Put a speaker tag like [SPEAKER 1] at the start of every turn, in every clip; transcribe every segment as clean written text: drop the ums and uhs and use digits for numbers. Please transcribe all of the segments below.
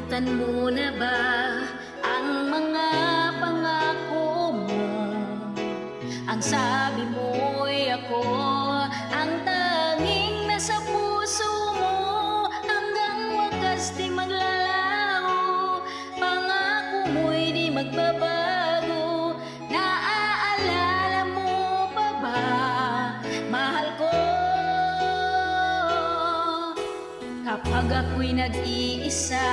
[SPEAKER 1] Nalimutan mo na ba ang mga pangako mo? Ang sabi mo'y ako ang tanging nasa puso mo, hanggang wakas di maglalaho. Pangako mo'y di magbabago. Naaalala mo pa ba, mahal ko? Kapag ako'y nag-iisa,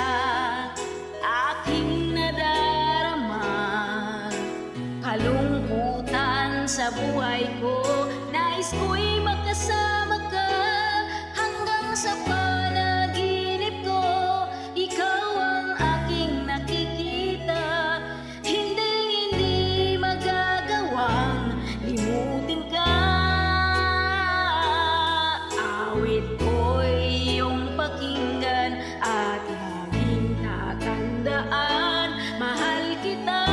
[SPEAKER 1] aking nadarama kalungkutan sa buhay ko. Nais ko'y makasama ka hanggang sa panaginip ko. Ikaw ang aking nakikita, hindi magagawang limutin ka. Awit ko'y iyong pakinggan at laging tatandaan. Mahal kita,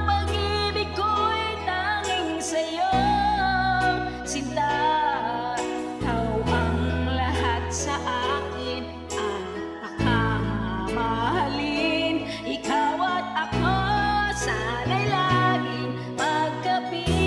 [SPEAKER 1] pag-ibig ko'y tanging sa'yo. Sinta, ikaw ang lahat sa akin at pakamamahalin. Ikaw at ako, sana'y laging magkapiling.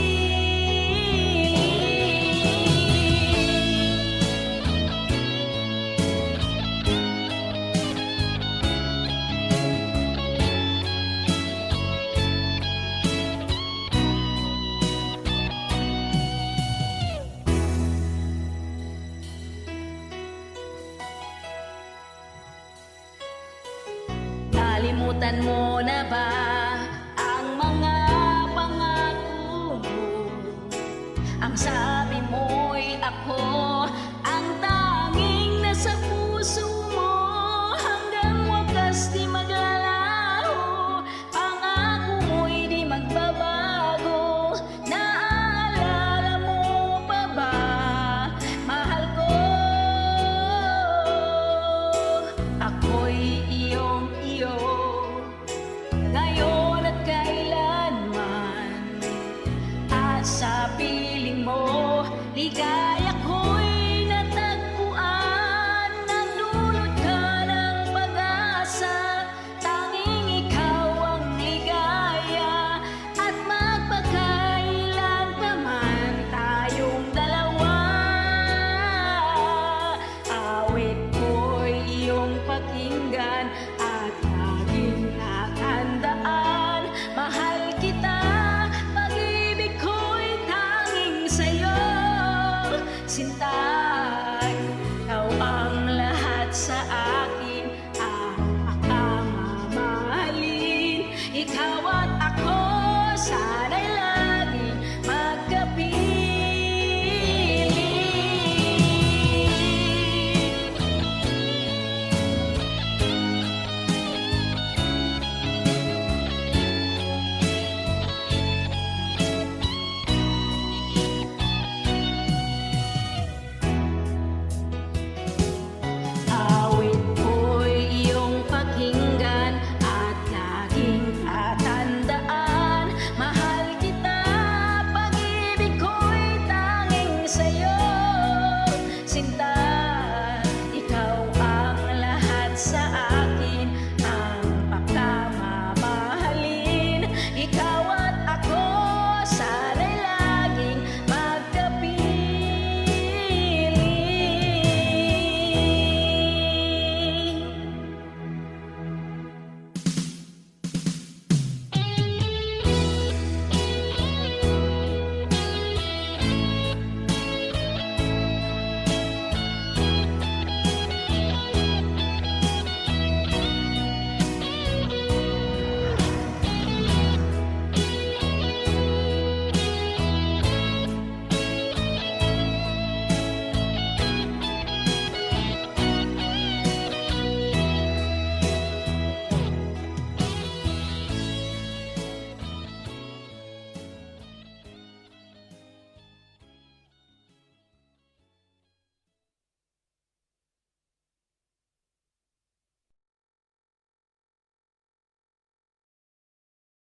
[SPEAKER 1] Nalimutan mo na ba